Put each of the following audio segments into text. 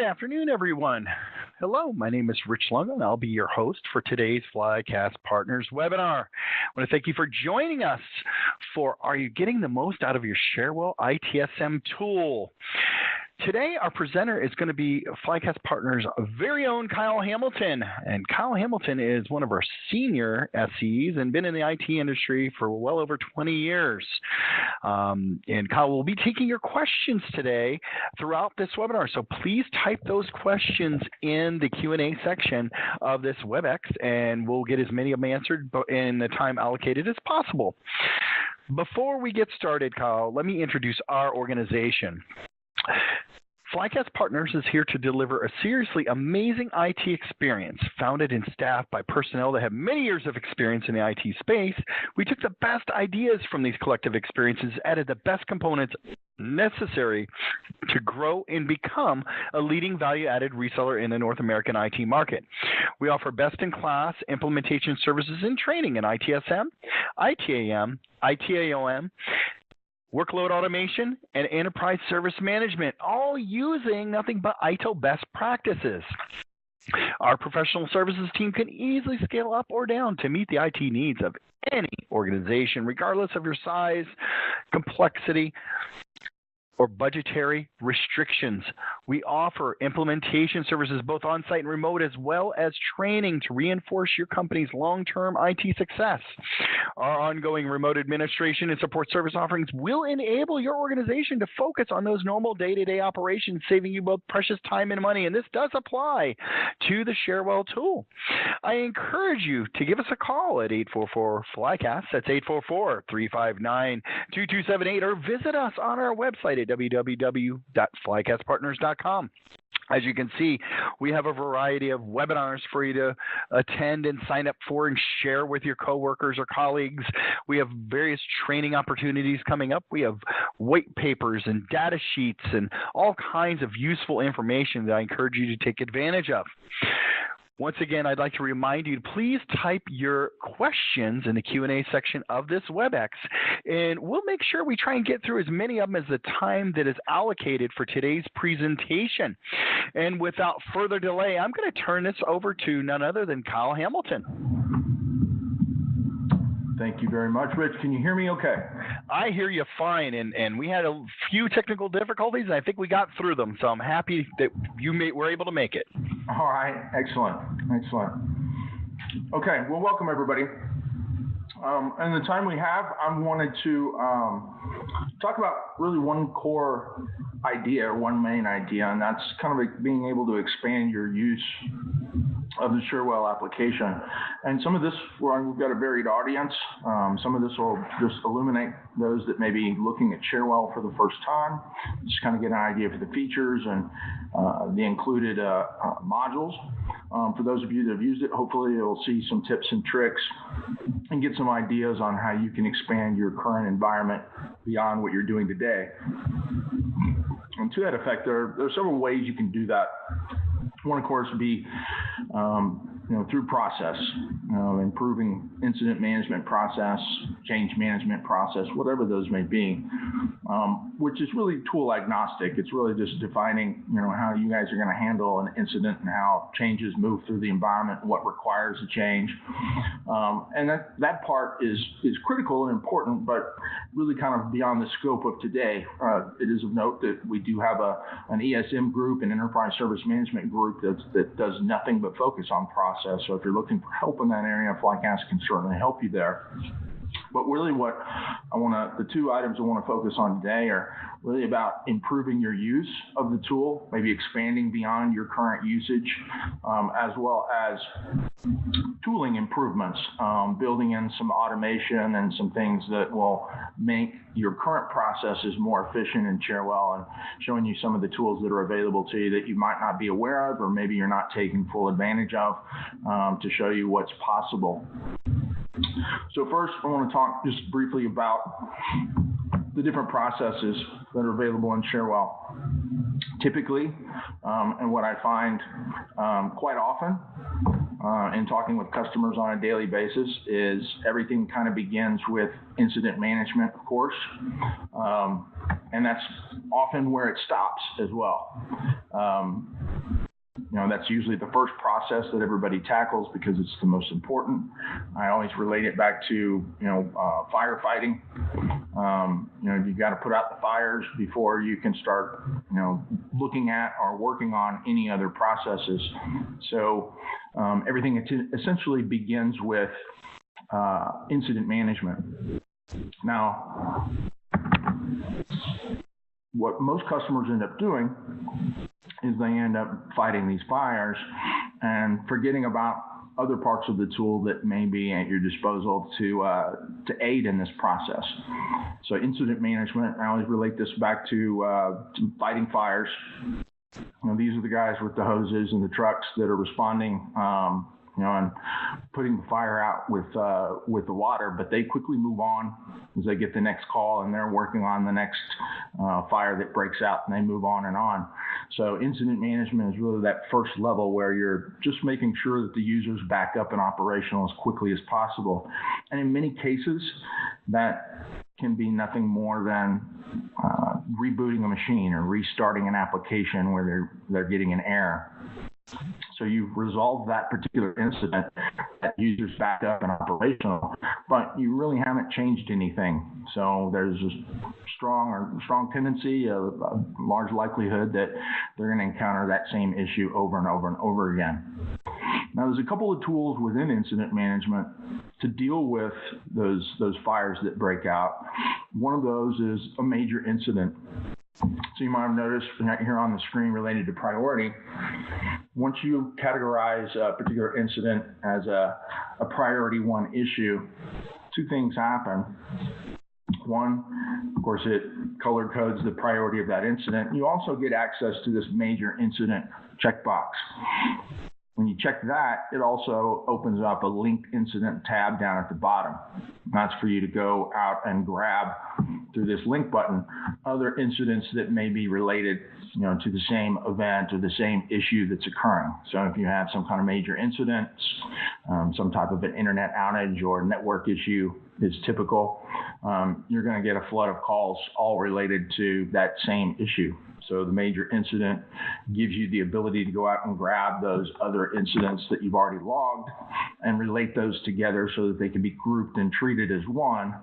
afternoon, everyone. Hello, my name is Rich Lungo, and I'll be your host for today's Flycast Partners webinar. I want to thank you for joining us for Are You Getting the Most Out of Your Cherwell ITSM Tool? Today, our presenter is going to be Flycast Partners' very own Kyle Hamilton. And Kyle Hamilton is one of our senior SEs and been in the IT industry for well over 20 years. And Kyle will be taking your questions today throughout this webinar. So please type those questions in the Q&A section of this WebEx, and we'll get as many of them answered in the time allocated as possible. Before we get started, Kyle, let me introduce our organization. Flycast Partners is here to deliver a seriously amazing IT experience. Founded and staffed by personnel that have many years of experience in the IT space, we took the best ideas from these collective experiences, added the best components necessary to grow and become a leading value-added reseller in the North American IT market. We offer best-in-class implementation services and training in ITSM, ITAM, ITIL, workload automation, and enterprise service management, all using nothing but ITIL best practices. Our professional services team can easily scale up or down to meet the IT needs of any organization, regardless of your size, complexity, or budgetary restrictions. We offer implementation services both on-site and remote, as well as training to reinforce your company's long-term IT success. Our ongoing remote administration and support service offerings will enable your organization to focus on those normal day-to-day operations, saving you both precious time and money, and this does apply to the Cherwell tool. I encourage you to give us a call at 844-FLYCAST, that's 844-359-2278, or visit us on our website at www.flycastpartners.com. As you can see, we have a variety of webinars for you to attend and sign up for and share with your coworkers or colleagues. We have various training opportunities coming up. We have white papers and data sheets and all kinds of useful information that I encourage you to take advantage of. Once again, I'd like to remind you to please type your questions in the Q&A section of this WebEx, and we'll make sure we try and get through as many of them as the time that is allocated for today's presentation. And without further delay, I'm going to turn this over to none other than Kyle Hamilton. Thank you very much, Rich. Can you hear me okay? I hear you fine, and we had a few technical difficulties, and I think we got through them, so I'm happy that you were able to make it. All right, excellent. Okay, well, welcome everybody. In the time we have, I wanted to talk about really one core idea, or one main idea, and that's kind of being able to expand your use of the Cherwell application. And some of this, we've got a varied audience. Some of this will just illuminate those that may be looking at Cherwell for the first time, just kind of get an idea for the features and the included modules. For those of you that have used it, hopefully you'll see some tips and tricks and get some ideas on how you can expand your current environment beyond what you're doing today. And to that effect, there are several ways you can do that. One, of course, would be through process, improving incident management process, change management process, whatever those may be, which is really tool agnostic. It's really just defining, how you guys are going to handle an incident and how changes move through the environment and what requires a change. And that part is critical and important, but really kind of beyond the scope of today. It is of note that we do have an ESM group, an enterprise service management group that does nothing but focus on process. So if you're looking for help in that area, Flycast can certainly help you there. But really what the two items I want to focus on today are really about improving your use of the tool, maybe expanding beyond your current usage, as well as tooling improvements, building in some automation and some things that will make your current processes more efficient in Cherwell, and showing you some of the tools that are available to you that you might not be aware of, or maybe you're not taking full advantage of, to show you what's possible. So first, I want to talk just briefly about the different processes that are available in Cherwell. Typically, and what I find quite often in talking with customers on a daily basis, is everything kind of begins with incident management, of course, and that's often where it stops as well. That's usually the first process that everybody tackles because it's the most important. I always relate it back to, firefighting. You've got to put out the fires before you can start, looking at or working on any other processes. So everything essentially begins with incident management. Now, what most customers end up doing is they end up fighting these fires and forgetting about other parts of the tool that may be at your disposal to aid in this process. So incident management, I always relate this back to fighting fires. These are the guys with the hoses and the trucks that are responding and putting the fire out with the water, but they quickly move on as they get the next call and they're working on the next fire that breaks out, and they move on and on. So incident management is really that first level where you're just making sure that the user's back up and operational as quickly as possible. And in many cases, that can be nothing more than rebooting a machine or restarting an application where they're getting an error. So you've resolved that particular incident, that user's back up and operational, but you really haven't changed anything. So there's a strong tendency, a large likelihood that they're going to encounter that same issue over and over and over again. Now, there's a couple of tools within incident management to deal with those fires that break out. One of those is a major incident. So you might have noticed here on the screen related to priority, once you categorize a particular incident as a priority one issue, two things happen. One, of course, it color codes the priority of that incident. You also get access to this major incident checkbox. When you check that, it also opens up a linked incident tab down at the bottom. That's for you to go out and grab through this link button other incidents that may be related, to the same event or the same issue that's occurring. So if you have some kind of major incident, some type of an internet outage or network issue is typical, you're going to get a flood of calls all related to that same issue. So the major incident gives you the ability to go out and grab those other incidents that you've already logged and relate those together so that they can be grouped and treated as one,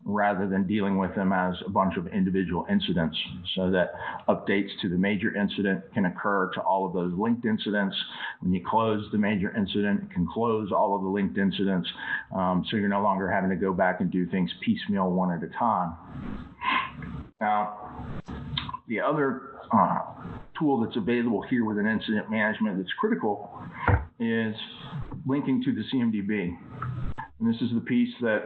rather than dealing with them as a bunch of individual incidents, so that updates to the major incident can occur to all of those linked incidents. When you close the major incident, it can close all of the linked incidents, so you're no longer having to go back and do things piecemeal one at a time. Now, the other tool that's available here within incident management that's critical is linking to the CMDB. And this is the piece that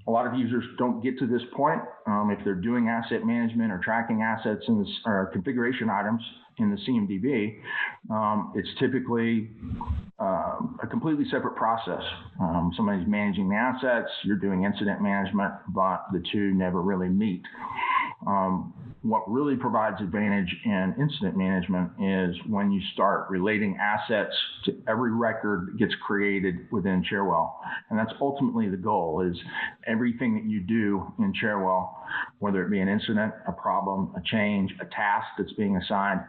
a lot of users don't get to this point. If they're doing asset management or tracking assets in this, or configuration items in the CMDB, it's typically a completely separate process. Somebody's managing the assets, you're doing incident management, but the two never really meet. What really provides advantage in incident management is when you start relating assets to every record that gets created within Cherwell. And that's ultimately the goal, is everything that you do in Cherwell, whether it be an incident, a problem, a change, a task that's being assigned,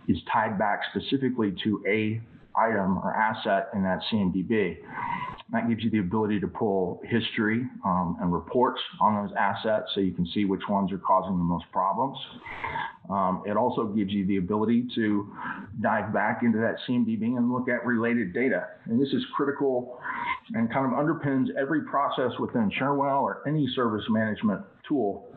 is tied back specifically to a item or asset in that CMDB. That gives you the ability to pull history and reports on those assets so you can see which ones are causing the most problems. It also gives you the ability to dive back into that CMDB and look at related data. And this is critical and kind of underpins every process within Cherwell or any service management tool.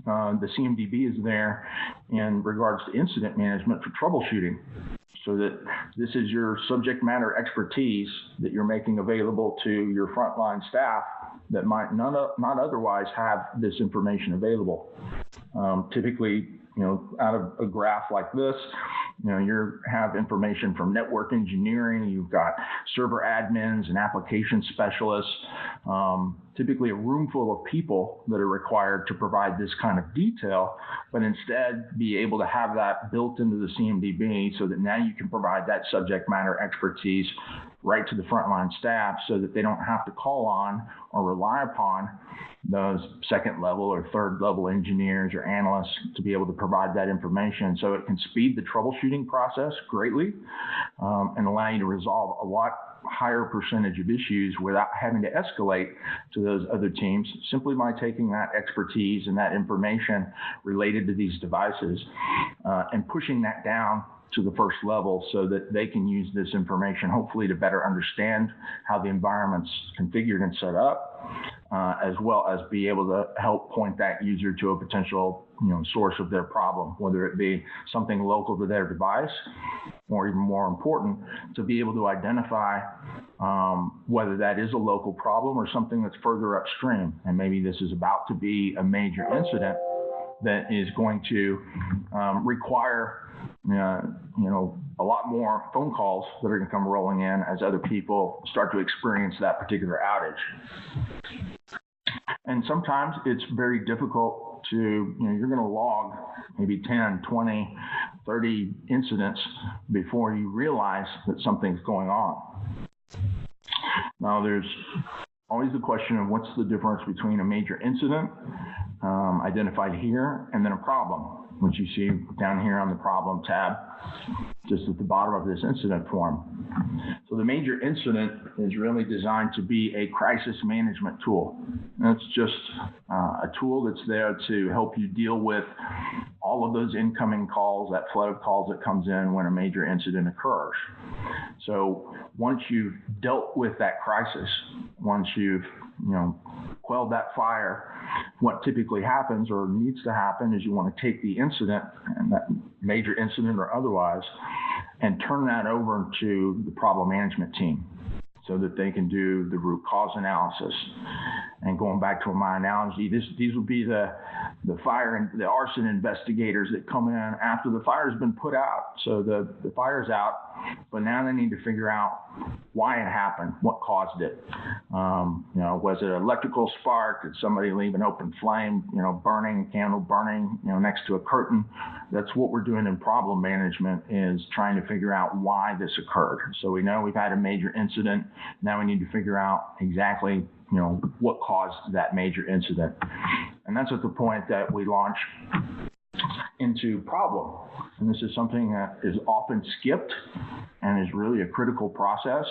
The CMDB is there in regards to incident management for troubleshooting, so that this is your subject matter expertise that you're making available to your frontline staff that might not otherwise have this information available. Typically, out of a graph like this, you have information from network engineering, you've got server admins and application specialists. typically a room full of people that are required to provide this kind of detail, but instead be able to have that built into the CMDB so that now you can provide that subject matter expertise right to the frontline staff so that they don't have to call on or rely upon those second level or third level engineers or analysts to be able to provide that information. So it can speed the troubleshooting process greatly and allow you to resolve a lot higher percentage of issues without having to escalate to those other teams, simply by taking that expertise and that information related to these devices and pushing that down to the first level so that they can use this information hopefully to better understand how the environment's configured and set up, as well as be able to help point that user to a potential source of their problem, whether it be something local to their device, or even more important, to be able to identify whether that is a local problem or something that's further upstream. And maybe this is about to be a major incident that is going to require a lot more phone calls that are going to come rolling in as other people start to experience that particular outage. And sometimes it's very difficult to, you're going to log maybe 10, 20, 30 incidents before you realize that something's going on. Now, there's always the question of what's the difference between a major incident identified here and then a problem, which you see down here on the problem tab, just at the bottom of this incident form. So the major incident is really designed to be a crisis management tool. And it's just a tool that's there to help you deal with all of those incoming calls, that flood of calls that comes in when a major incident occurs. So once you've dealt with that crisis, once you've quelled that fire, what typically happens or needs to happen is you want to take the incident, and that major incident or otherwise, and turn that over to the problem management team so that they can do the root cause analysis. And going back to my analogy, these would be the fire and the arson investigators that come in after the fire's been put out. So the fire's out, but now they need to figure out why it happened, what caused it. Was it an electrical spark? Did somebody leave an open flame, burning, candle burning, next to a curtain? That's what we're doing in problem management, is trying to figure out why this occurred. So we know we've had a major incident. Now we need to figure out exactly what caused that major incident. And that's at the point that we launch into problem. And this is something that is often skipped and is really a critical process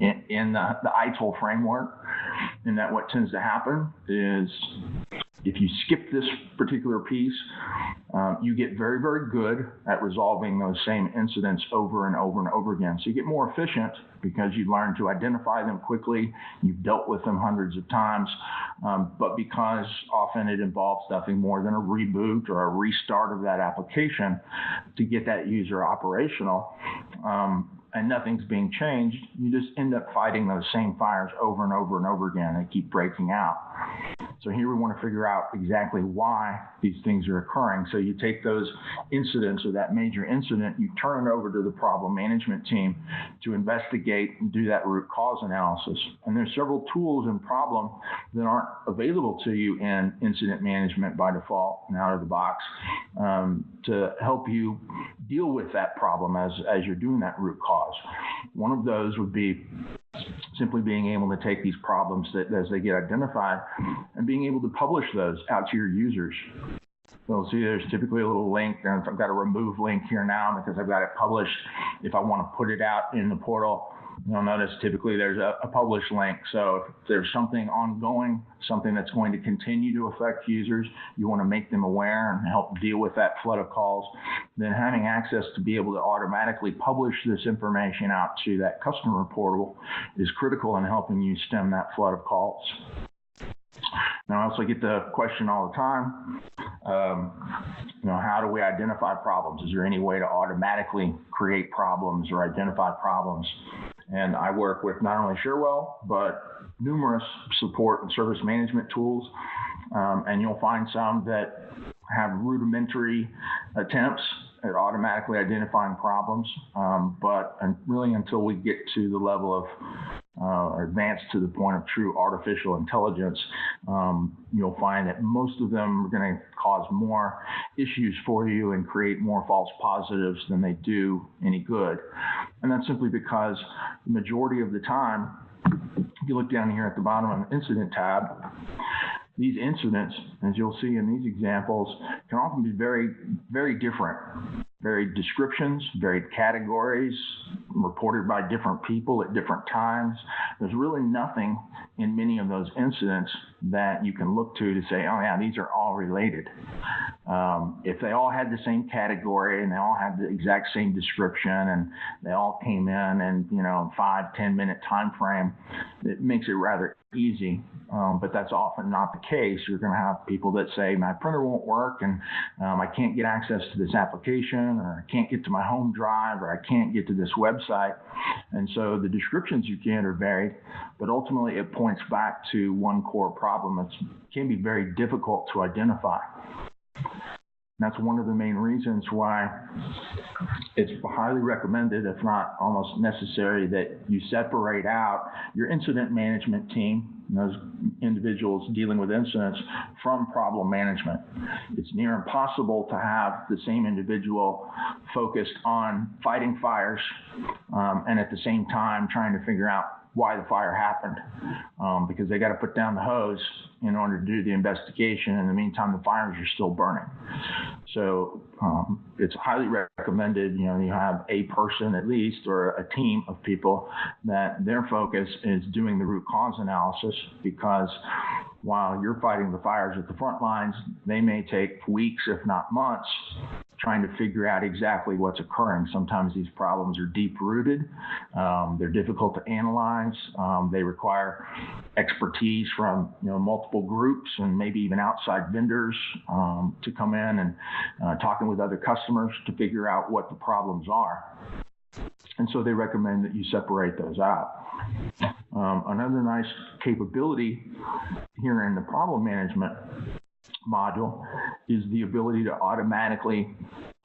in the ITIL framework. And that what tends to happen is if you skip this particular piece, you get very, very good at resolving those same incidents over and over and over again. So you get more efficient because you learn to identify them quickly. You've dealt with them hundreds of times, but because often it involves nothing more than a reboot or a restart of that application to get that user operational, and nothing's being changed, you just end up fighting those same fires over and over and over again. They keep breaking out. So here we want to figure out exactly why these things are occurring. So you take those incidents or that major incident, you turn it over to the problem management team to investigate and do that root cause analysis. And there's several tools in problem that aren't available to you in incident management by default and out of the box to help you deal with that problem as you're doing that root cause. One of those would be simply being able to take these problems that as they get identified and being able to publish those out to your users. So see, there's typically a little link, and I've got a remove link here now because I've got it published. If I want to put it out in the portal, you'll notice typically there's a publish link. So if there's something ongoing, something that's going to continue to affect users, you want to make them aware and help deal with that flood of calls, then having access to be able to automatically publish this information out to that customer portal is critical in helping you stem that flood of calls. Now, I also get the question all the time, how do we identify problems? Is there any way to automatically create problems or identify problems? And I work with not only Cherwell, but numerous support and service management tools. And you'll find some that have rudimentary attempts at automatically identifying problems. But really until we get to the level or advanced to the point of true artificial intelligence, you'll find that most of them are going to cause more issues for you and create more false positives than they do any good. And that's simply because the majority of the time, if you look down here at the bottom of the incident tab, these incidents, as you'll see in these examples, can often be very, very different. Varied descriptions, varied categories, reported by different people at different times. There's really nothing in many of those incidents that you can look to say, oh yeah, these are all related. If they all had the same category and they all had the exact same description and they all came in and 5-10 minute time frame, it makes it rather easy. But that's often not the case. You're going to have people that say my printer won't work and I can't get access to this application, or I can't get to my home drive, or I can't get to this website. And so the descriptions you get are varied, but ultimately it points back to one core problem that can be very difficult to identify. That's one of the main reasons why it's highly recommended, if not almost necessary, that you separate out your incident management team, those individuals dealing with incidents, from problem management. It's near impossible to have the same individual focused on fighting fires and at the same time trying to figure out why the fire happened, because they got to put down the hose in order to do the investigation. In the meantime, the fires are still burning. So it's highly recommended, you have a person at least, or a team of people that their focus is doing the root cause analysis, because while you're fighting the fires at the front lines, they may take weeks, if not months, trying to figure out exactly what's occurring. Sometimes these problems are deep-rooted. They're difficult to analyze. They require expertise from multiple groups and maybe even outside vendors to come in and talking with other customers to figure out what the problems are. And so they recommend that you separate those out. Another nice capability here in the problem management module is the ability to automatically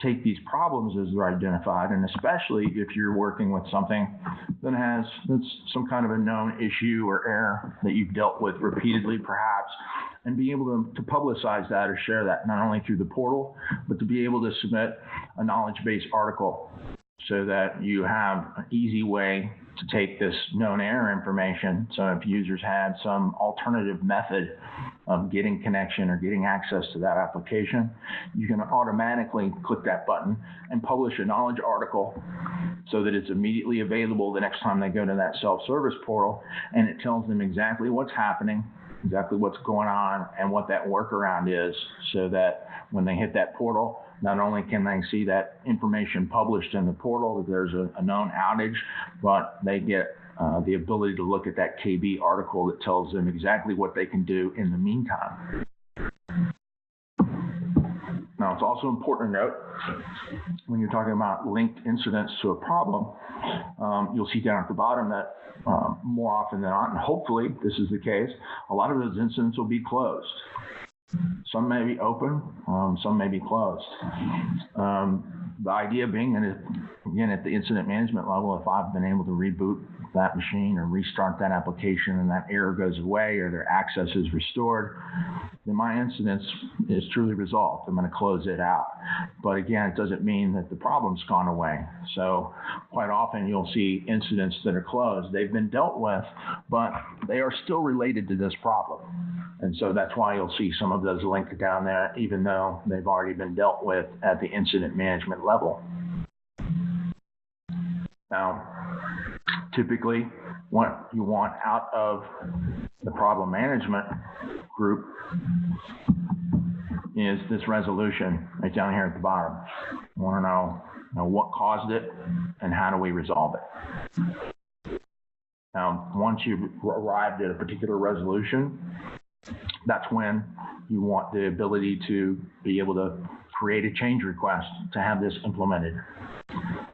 take these problems as they're identified, and especially if you're working with something that's some kind of a known issue or error that you've dealt with repeatedly perhaps, and be able to publicize that or share that not only through the portal, but to be able to submit a Knowledgebase article so that you have an easy way to take this known error information. So if users had some alternative method of getting connection or getting access to that application, you can automatically click that button and publish a knowledge article so that it's immediately available the next time they go to that self-service portal, and it tells them exactly what's happening, exactly what's going on, and what that workaround is, so that when they hit that portal, not only can they see that information published in the portal that there's a known outage, but they get the ability to look at that KB article that tells them exactly what they can do in the meantime. Now, it's also important to note, when you're talking about linked incidents to a problem, you'll see down at the bottom that more often than not, and hopefully this is the case, a lot of those incidents will be closed. Some may be open, some may be closed. The idea being that, again, at the incident management level, if I've been able to reboot that machine or restart that application and that error goes away or their access is restored, then my incident is truly resolved. I'm going to close it out. But again, it doesn't mean that the problem's gone away. So quite often you'll see incidents that are closed. They've been dealt with, but they are still related to this problem. And so that's why you'll see some of those linked down there, even though they've already been dealt with at the incident management level. Now, typically, what you want out of the problem management group is this resolution right down here at the bottom. You want to know what caused it and how do we resolve it. Now, once you've arrived at a particular resolution, that's when you want the ability to be able to create a change request to have this implemented.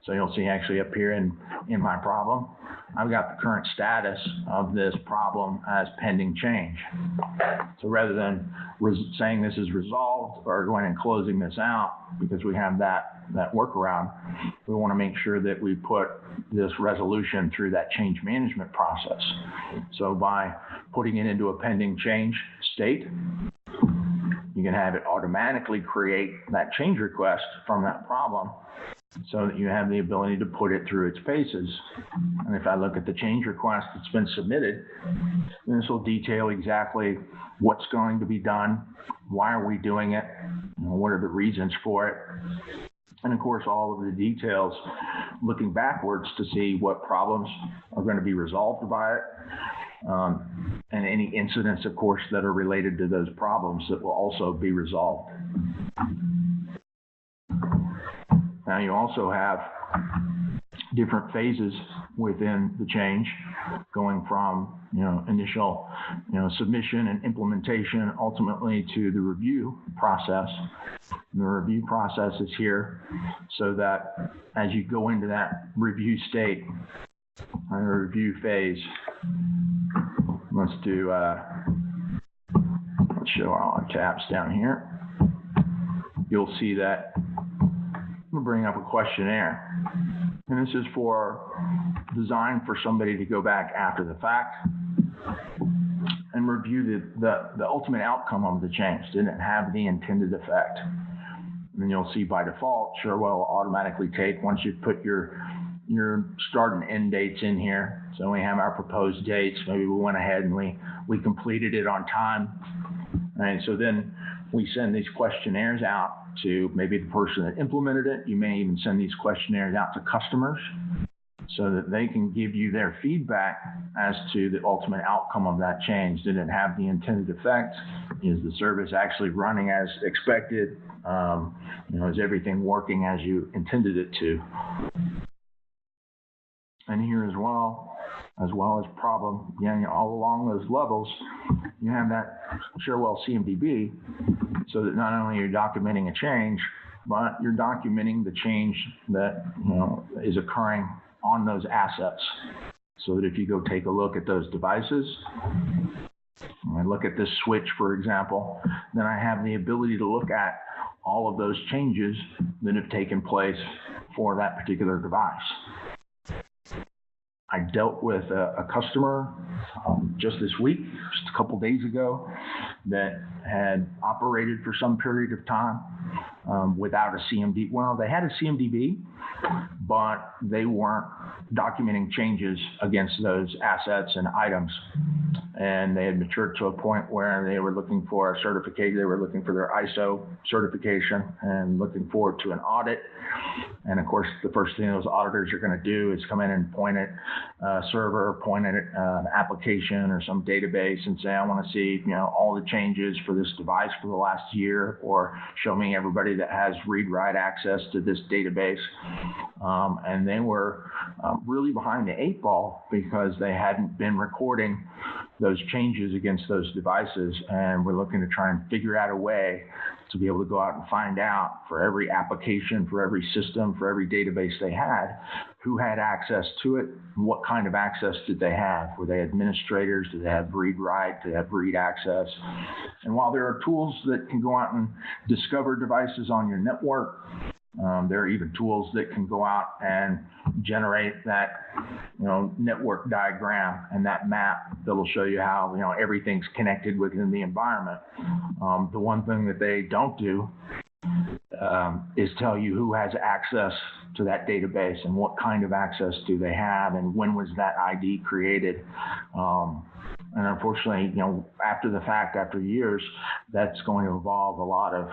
So you'll see actually up here in my problem, I've got the current status of this problem as pending change. So rather than saying this is resolved or going and closing this out, because we have that that workaround, we want to make sure that we put this resolution through that change management process. So by putting it into a pending change state, you can have it automatically create that change request from that problem so that you have the ability to put it through its paces. And if I look at the change request that's been submitted, this will detail exactly what's going to be done, why are we doing it, what are the reasons for it, and of course all of the details looking backwards to see what problems are going to be resolved by it, and any incidents, of course, that are related to those problems that will also be resolved. Now you also have different phases within the change, going from initial submission and implementation ultimately to the review process. And the review process is here so that as you go into that review state, or review phase, let's show our tabs down here. You'll see that I'm going to bring up a questionnaire. And this is designed for somebody to go back after the fact and review the ultimate outcome of the change. Did it have the intended effect? And then you'll see by default, Cherwell will automatically take, once you put your start and end dates in here. So we have our proposed dates. Maybe we went ahead and we completed it on time. Right? So then we send these questionnaires out to maybe the person that implemented it. You may even send these questionnaires out to customers so that they can give you their feedback as to the ultimate outcome of that change. Did it have the intended effect? Is the service actually running as expected? Is everything working as you intended it to? And here as well as problem, again, all along those levels, you have that Cherwell CMDB, so that not only you're documenting a change, but you're documenting the change that is occurring on those assets. So that if you go take a look at those devices, I look at this switch, for example, then I have the ability to look at all of those changes that have taken place for that particular device. I dealt with a customer just this week, just a couple days ago, that had operated for some period of time without a CMD. Well, they had a CMDB, but they weren't documenting changes against those assets and items. And they had matured to a point where they were looking for a certification. They were looking for their ISO certification and looking forward to an audit. And of course, the first thing those auditors are going to do is come in and point at a server, point at an application or some database and say, I want to see, all the changes for this device for the last year, or show me everybody that has read-write access to this database. And they were really behind the eight ball because they hadn't been recording those changes against those devices. And we're looking to try and figure out a way to be able to go out and find out for every application, for every system, for every database they had, who had access to it, and what kind of access did they have? Were they administrators? Did they have read-write? Did they have read access? And while there are tools that can go out and discover devices on your network, there are even tools that can go out and generate that, network diagram and that map that will show you how, everything's connected within the environment. The one thing that they don't do is tell you who has access to that database and what kind of access do they have and when was that ID created. And unfortunately, after the fact, after years, that's going to involve a lot of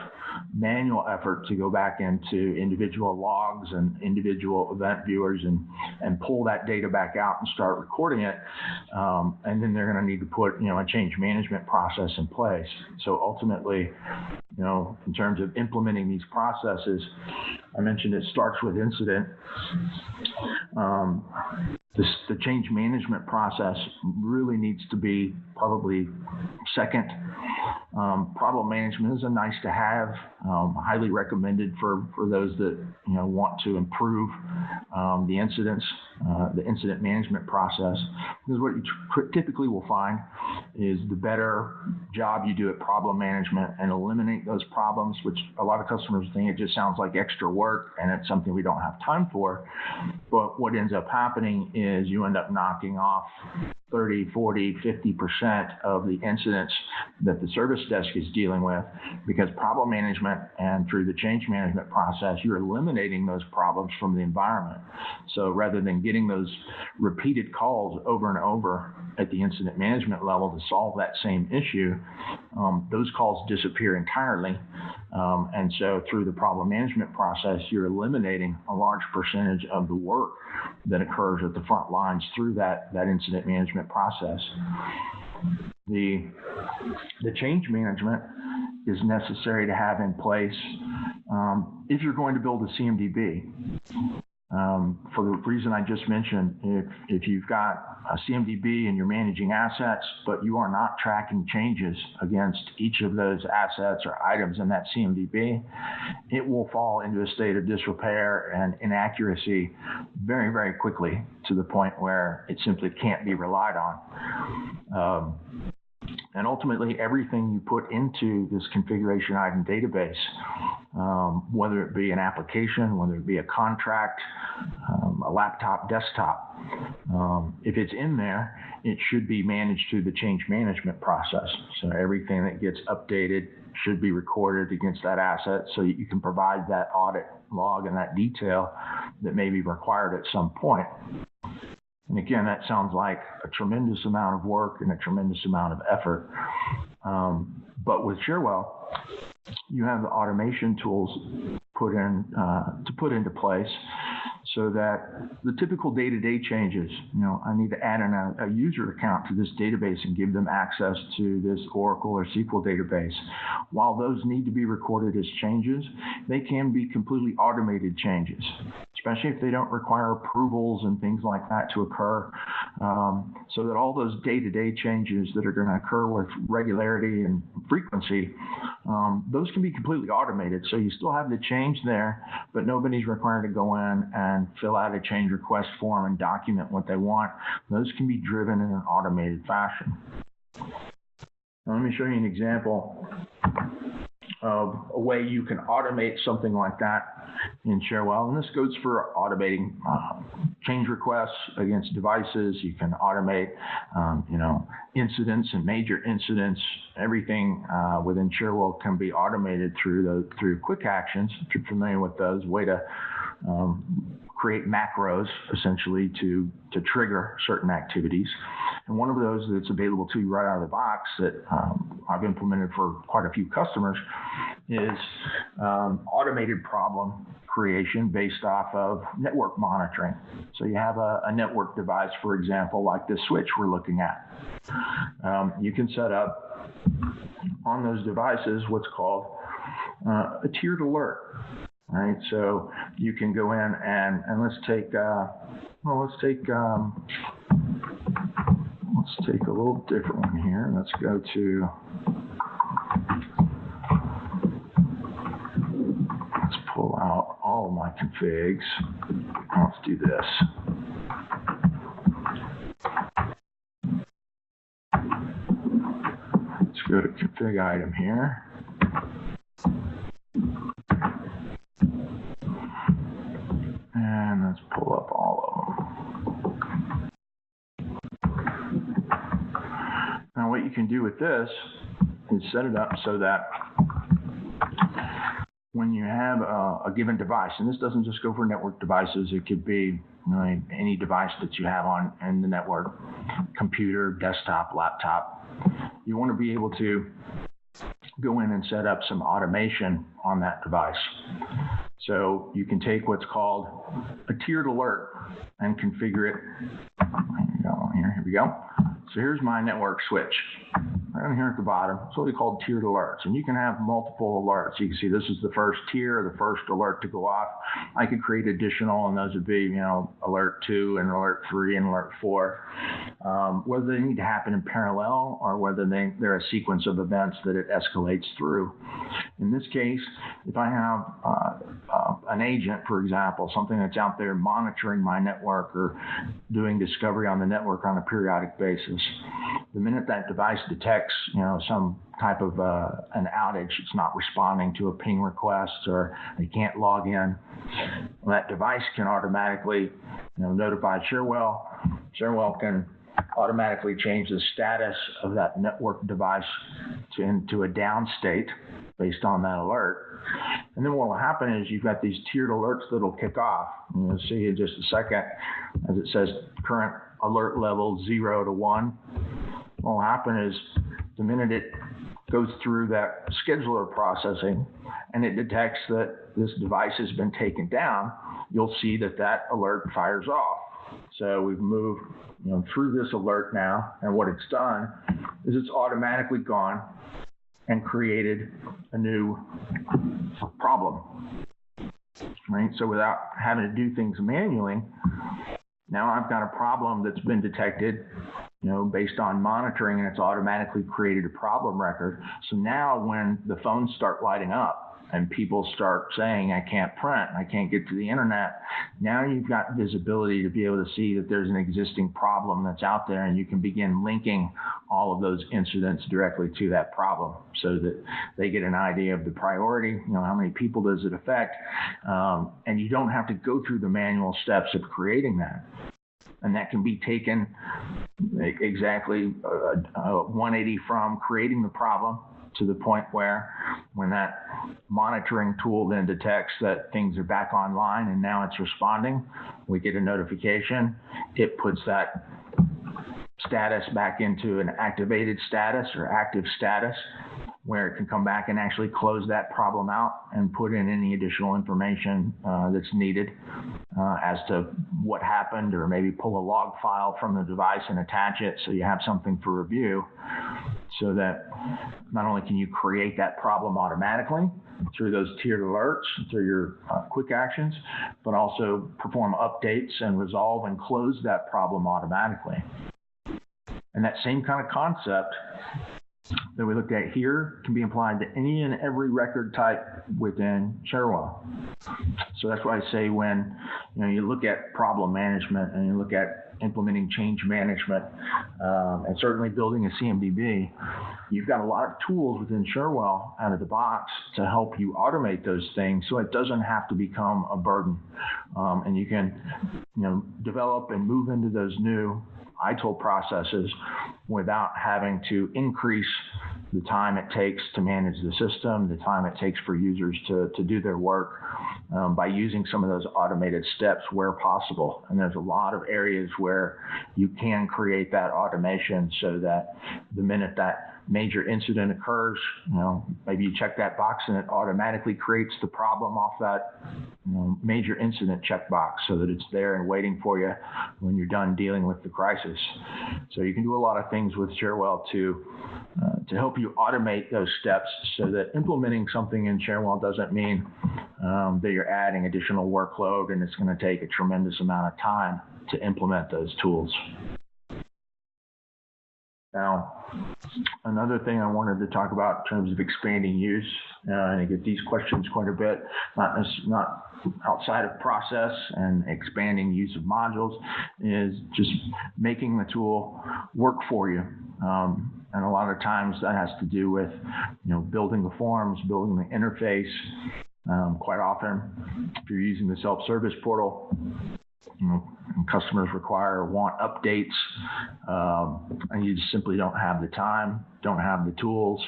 manual effort to go back into individual logs and individual event viewers and pull that data back out and start recording it. And then they're going to need to put, a change management process in place. So ultimately, in terms of implementing these processes, I mentioned it starts with incident. The change management process really needs to be probably second Problem management is a nice to have, highly recommended for those that want to improve the incident management process. Because what you typically will find is the better job you do at problem management and eliminate those problems, which a lot of customers think it just sounds like extra work and it's something we don't have time for. But what ends up happening is you end up knocking off 30, 40, 50% of the incidents that the service desk is dealing with, because problem management and through the change management process, you're eliminating those problems from the environment. So rather than getting those repeated calls over and over at the incident management level to solve that same issue, those calls disappear entirely. And so through the problem management process, you're eliminating a large percentage of the work that occurs at the front lines through that incident management process. The change management is necessary to have in place if you're going to build a CMDB. For the reason I just mentioned, if you've got a CMDB and you're managing assets, but you are not tracking changes against each of those assets or items in that CMDB, it will fall into a state of disrepair and inaccuracy very, very quickly, to the point where it simply can't be relied on. And ultimately, everything you put into this configuration item database, whether it be an application, whether it be a contract, a laptop, desktop, if it's in there, it should be managed through the change management process. So everything that gets updated should be recorded against that asset so that you can provide that audit log and that detail that may be required at some point. And again, that sounds like a tremendous amount of work and a tremendous amount of effort. But with Cherwell, you have the automation tools put into place so that the typical day-to-day changes, I need to add in a user account to this database and give them access to this Oracle or SQL database. While those need to be recorded as changes, they can be completely automated changes, especially if they don't require approvals and things like that to occur, so that all those day-to-day changes that are going to occur with regularity and frequency, those can be completely automated. So you still have the change there, but nobody's required to go in and fill out a change request form and document what they want. Those can be driven in an automated fashion. Now, let me show you an example of a way you can automate something like that in Cherwell. And this goes for automating change requests against devices. You can automate, incidents and major incidents. Everything within Cherwell can be automated through quick actions. If you're familiar with those, way to create macros essentially to trigger certain activities. And one of those that's available to you right out of the box that I've implemented for quite a few customers is automated problem creation based off of network monitoring. So you have a network device, for example, like this switch we're looking at. You can set up on those devices what's called a tiered alert. Right, so you can go in and let's take a little different one here. Let's go to, let's pull out all of my configs. Let's do this. Let's go to config item here. And let's pull up all of them. Now what you can do with this is set it up so that when you have a given device, and this doesn't just go for network devices, it could be any device that you have in the network, computer, desktop, laptop, you want to be able to go in and set up some automation on that device. So you can take what's called a tiered alert and configure it. Here we go. So here's my network switch. down here at the bottom, it's what we call tiered alerts. And you can have multiple alerts. You can see this is the first tier, the first alert to go off. I could create additional, and those would be, alert 2 and alert 3 and alert 4. Whether they need to happen in parallel or whether they're a sequence of events that it escalates through. In this case, if I have an agent, for example, something that's out there monitoring my network or doing discovery on the network on a periodic basis, the minute that device detects, some type of an outage, it's not responding to a ping request or they can't log in, that device can automatically, notify Cherwell. Cherwell can automatically change the status of that network device into a down state based on that alert. And then what will happen is you've got these tiered alerts that'll kick off. And you'll see in just a second, as it says current alert level 0 to 1. What will happen is the minute it goes through that scheduler processing and it detects that this device has been taken down, you'll see that alert fires off. So we've moved through this alert now, and what it's done is it's automatically gone and created a new problem, right? So without having to do things manually, now I've got a problem that's been detected, based on monitoring, and it's automatically created a problem record. So now when the phones start lighting up and people start saying, I can't print, I can't get to the internet, now you've got visibility to be able to see that there's an existing problem that's out there, and you can begin linking all of those incidents directly to that problem so that they get an idea of the priority, how many people does it affect, and you don't have to go through the manual steps of creating that. And that can be taken exactly 180 from creating the problem to the point where when that monitoring tool then detects that things are back online and now it's responding, we get a notification. It puts that status back into an activated status or active status, where it can come back and actually close that problem out and put in any additional information that's needed as to what happened, or maybe pull a log file from the device and attach it so you have something for review, so that not only can you create that problem automatically through those tiered alerts, through your quick actions, but also perform updates and resolve and close that problem automatically. And that same kind of concept that we looked at here can be applied to any and every record type within Cherwell. So that's why I say when you look at problem management and you look at implementing change management and certainly building a CMDB, you've got a lot of tools within Cherwell out of the box to help you automate those things so it doesn't have to become a burden. And you can develop and move into those new ITIL processes without having to increase the time it takes to manage the system, the time it takes for users to do their work by using some of those automated steps where possible. And there's a lot of areas where you can create that automation so that the minute that major incident occurs, maybe you check that box and it automatically creates the problem off that major incident checkbox so that it's there and waiting for you when you're done dealing with the crisis. So you can do a lot of things with Cherwell to help you automate those steps so that implementing something in Cherwell doesn't mean that you're adding additional workload and it's going to take a tremendous amount of time to implement those tools. Now, another thing I wanted to talk about in terms of expanding use, and I get these questions quite a bit, not outside of process and expanding use of modules, is just making the tool work for you. And a lot of times that has to do with, building the forms, building the interface. Quite often, if you're using the self-service portal, customers want updates, and you just simply don't have the time, don't have the tools.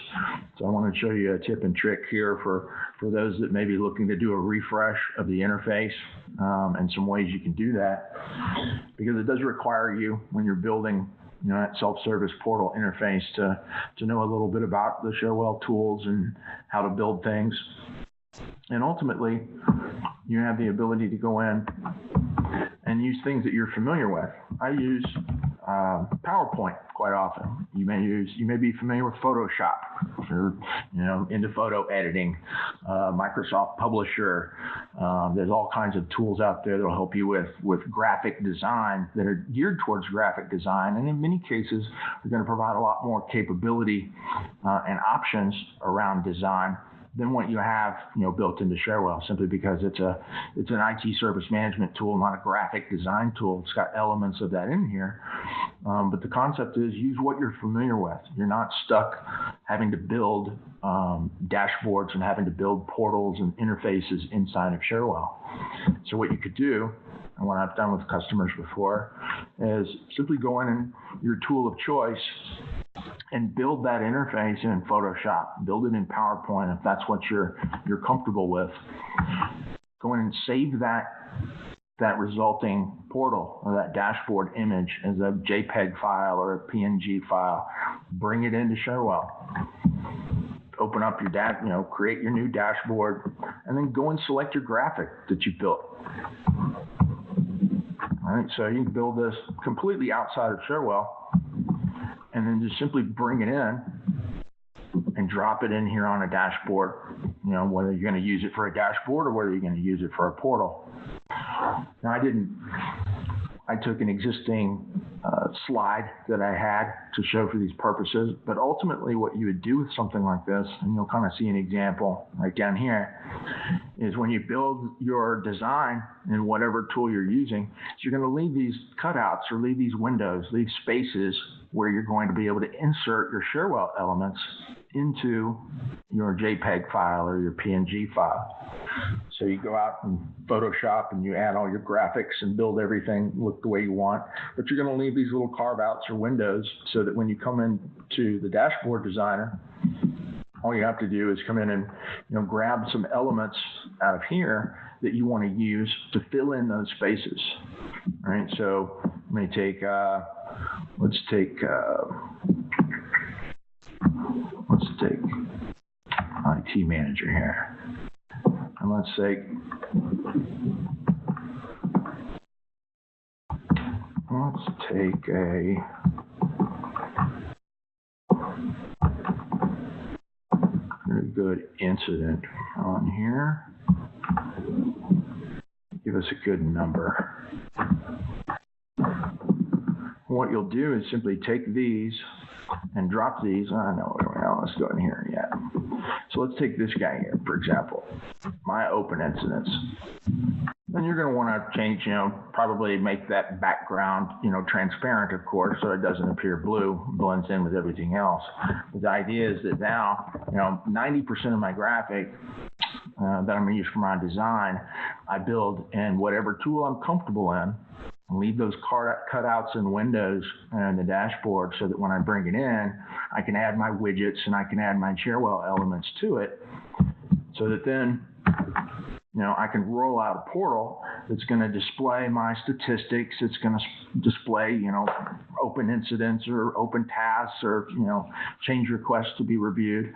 So I want to show you a tip and trick here for those that may be looking to do a refresh of the interface, and some ways you can do that, because it does require you, when you're building that self-service portal interface, to know a little bit about the Cherwell tools and how to build things. And ultimately, you have the ability to go in and use things that you're familiar with. I use PowerPoint quite often. You may be familiar with Photoshop. If you're into photo editing, Microsoft Publisher. There's all kinds of tools out there that will help you with graphic design that are geared towards graphic design, and in many cases are going to provide a lot more capability and options around design than what you have, built into Cherwell, simply because it's an IT service management tool, not a graphic design tool. It's got elements of that in here, but the concept is use what you're familiar with. You're not stuck having to build dashboards and having to build portals and interfaces inside of Cherwell. So what you could do, and what I've done with customers before, is simply go in your tool of choice and build that interface in Photoshop, build it in PowerPoint if that's what you're comfortable with. Go in and save that resulting portal or that dashboard image as a JPEG file or a PNG file. Bring it into Cherwell. Open up your create your new dashboard, and then go and select your graphic that you built. All right, so you can build this completely outside of Cherwell, and then just simply bring it in and drop it in here on a dashboard, whether you're going to use it for a dashboard or whether you're going to use it for a portal. Now, I took an existing slide that I had to show for these purposes, but ultimately what you would do with something like this, and you'll kind of see an example right down here, is when you build your design in whatever tool you're using, so you're going to leave these cutouts or leave these windows, leave spaces where you're going to be able to insert your Cherwell elements into your JPEG file or your PNG file. So you go out in Photoshop and you add all your graphics and build everything look the way you want, but you're going to leave these little carve outs or windows so that when you come into the dashboard designer, all you have to do is come in and grab some elements out of here that you want to use to fill in those spaces. All right, so let me take let's take IT manager here, and let's take a very good incident on here. Give us a good number. What you'll do is simply take these and drop these. Let's go in here. Yeah. So let's take this guy here, for example, my open incidents. Then you're going to want to change, probably make that background, transparent, of course, so it doesn't appear blue, blends in with everything else. But the idea is that now, 90% of my graphic that I'm going to use for my design, I build in whatever tool I'm comfortable in, and leave those cutouts and windows in the dashboard so that when I bring it in, I can add my widgets and I can add my Cherwell elements to it, so that then I can roll out a portal that's going to display my statistics. It's going to display, open incidents or open tasks or, change requests to be reviewed.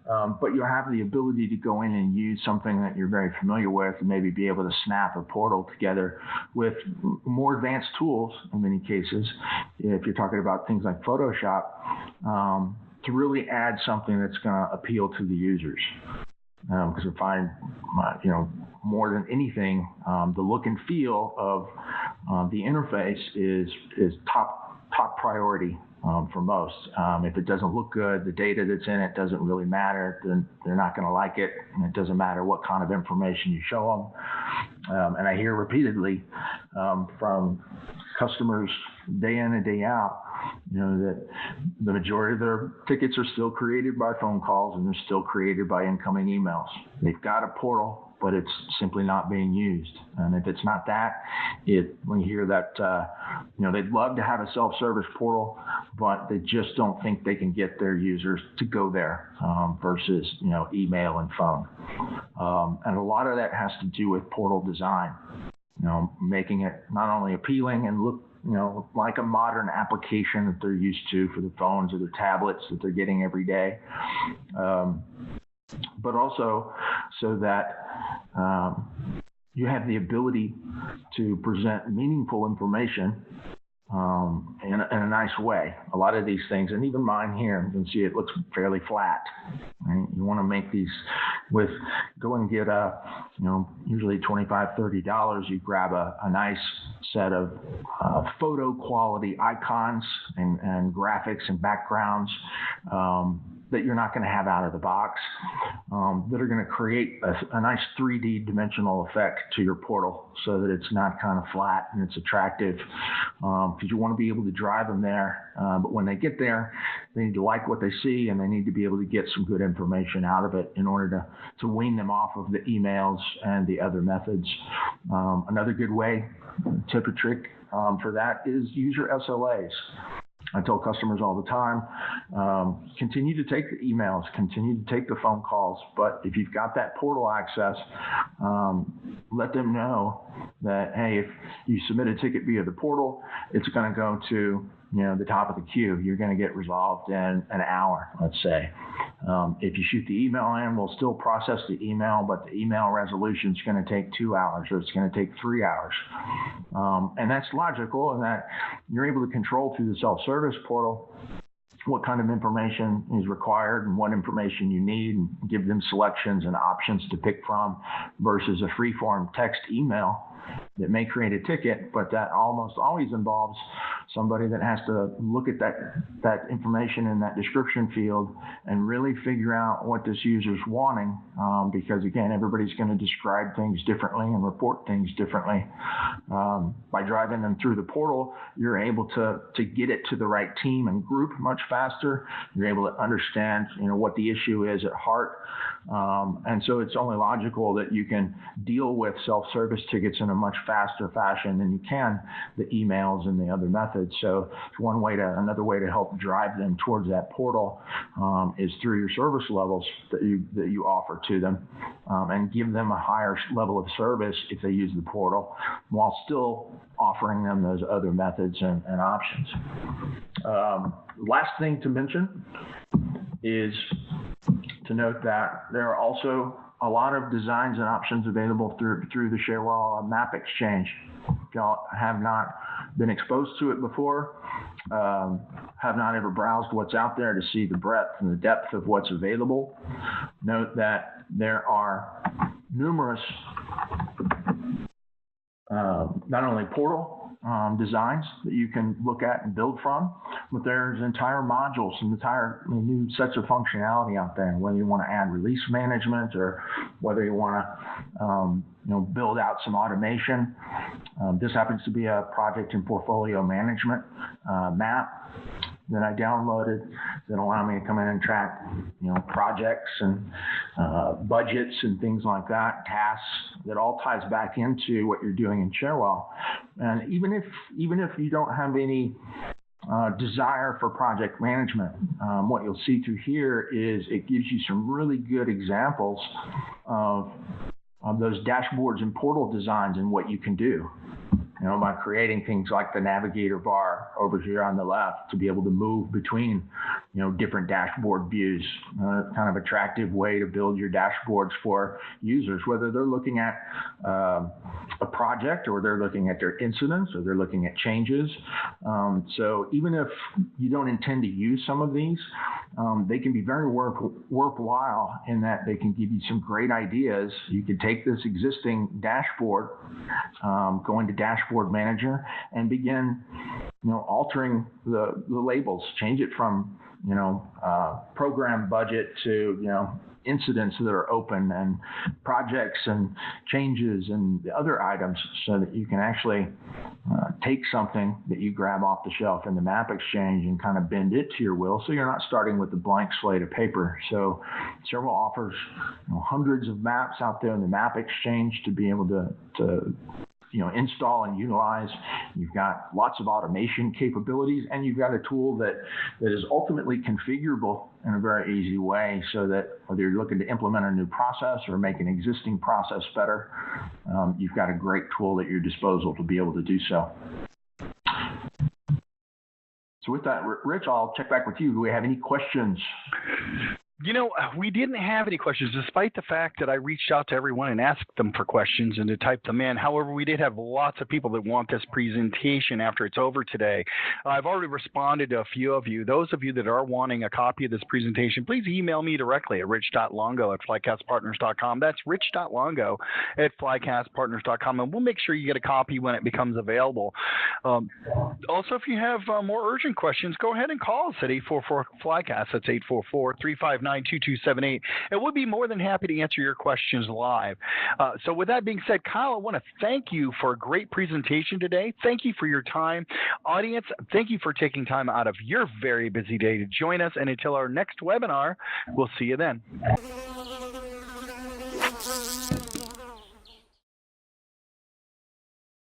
But you have the ability to go in and use something that you're very familiar with and maybe be able to snap a portal together with more advanced tools in many cases, if you're talking about things like Photoshop, to really add something that's going to appeal to the users. Because I find, more than anything, the look and feel of the interface is top priority for most. If it doesn't look good, the data that's in it doesn't really matter. Then they're not going to like it, and it doesn't matter what kind of information you show them. And I hear repeatedly from customers day in and day out, that the majority of their tickets are still created by phone calls and they're still created by incoming emails. They've got a portal, but it's simply not being used. And if it's not that, when you hear that, they'd love to have a self-service portal, but they just don't think they can get their users to go there versus, email and phone. And a lot of that has to do with portal design, making it not only appealing and look, like a modern application that they're used to for the phones or the tablets that they're getting every day, but also so that you have the ability to present meaningful information in a nice way. A lot of these things, and even mine here, you can see it looks fairly flat. Right? You want to make these go and get usually $25, $30. You grab a nice set of photo quality icons and graphics and backgrounds that you're not going to have out of the box, that are going to create a nice 3D dimensional effect to your portal so that it's not kind of flat and it's attractive, because you want to be able to drive them there. But when they get there, they need to like what they see, and they need to be able to get some good information out of it in order to wean them off of the emails and the other methods. Another good way, tip or trick for that is use your SLAs. I tell customers all the time, continue to take the emails, continue to take the phone calls, but if you've got that portal access, let them know that, hey, if you submit a ticket via the portal, it's going to go to the top of the queue. You're going to get resolved in an hour, let's say. If you shoot the email in, we'll still process the email, but the email resolution is going to take 2 hours, or it's going to take 3 hours. And that's logical in that you're able to control through the self-service portal what kind of information is required and what information you need, and give them selections and options to pick from, versus a free-form text email that may create a ticket, but that almost always involves somebody that has to look at that information in that description field and really figure out what this user's wanting, because again, everybody's going to describe things differently and report things differently. By driving them through the portal, you're able to get it to the right team and group much faster. You're able to understand what the issue is at heart. And so it's only logical that you can deal with self-service tickets in a much faster fashion than you can the emails and the other methods. So it's another way to help drive them towards that portal is through your service levels that you offer to them, and give them a higher level of service if they use the portal, while still offering them those other methods and options. Last thing to mention is to note that there are also a lot of designs and options available through the Cherwell Map Exchange. If y'all have not been exposed to it before, have not ever browsed what's out there to see the breadth and the depth of what's available, note that there are numerous not only portal designs that you can look at and build from, but there's entire modules and entire new sets of functionality out there. Whether you want to add release management, or whether you want to build out some automation. This happens to be a project and portfolio management map that I downloaded that allow me to come in and track, projects and budgets and things like that, tasks, that all ties back into what you're doing in Cherwell. And even if you don't have any desire for project management, what you'll see through here is it gives you some really good examples of those dashboards and portal designs and what you can do. By creating things like the navigator bar over here on the left to be able to move between, different dashboard views. Kind of attractive way to build your dashboards for users, whether they're looking at a project, or they're looking at their incidents, or they're looking at changes. So even if you don't intend to use some of these, they can be very worthwhile in that they can give you some great ideas. You could take this existing dashboard, go into Dashboard Manager, and begin, altering the labels. Change it from, program budget to, incidents that are open, and projects and changes and the other items, so that you can actually take something that you grab off the shelf in the Map Exchange and kind of bend it to your will, so you're not starting with a blank slate of paper. So Cherwell offers hundreds of maps out there in the Map Exchange to be able to install and utilize. You've got lots of automation capabilities, and you've got a tool that is ultimately configurable in a very easy way, so that whether you're looking to implement a new process or make an existing process better, you've got a great tool at your disposal to be able to do so. So with that, Rich, I'll check back with you. Do we have any questions? We didn't have any questions, despite the fact that I reached out to everyone and asked them for questions and to type them in. However, we did have lots of people that want this presentation after it's over today. I've already responded to a few of you. Those of you that are wanting a copy of this presentation, please email me directly at rich.longo@flycastpartners.com. That's rich.longo@flycastpartners.com, and we'll make sure you get a copy when it becomes available. Also, if you have more urgent questions, go ahead and call us at 844-FLYCAST. That's 844-359-2278. And we'll be more than happy to answer your questions live. So with that being said, Kyle, I want to thank you for a great presentation today. Thank you for your time. Audience, thank you for taking time out of your very busy day to join us. And until our next webinar, we'll see you then.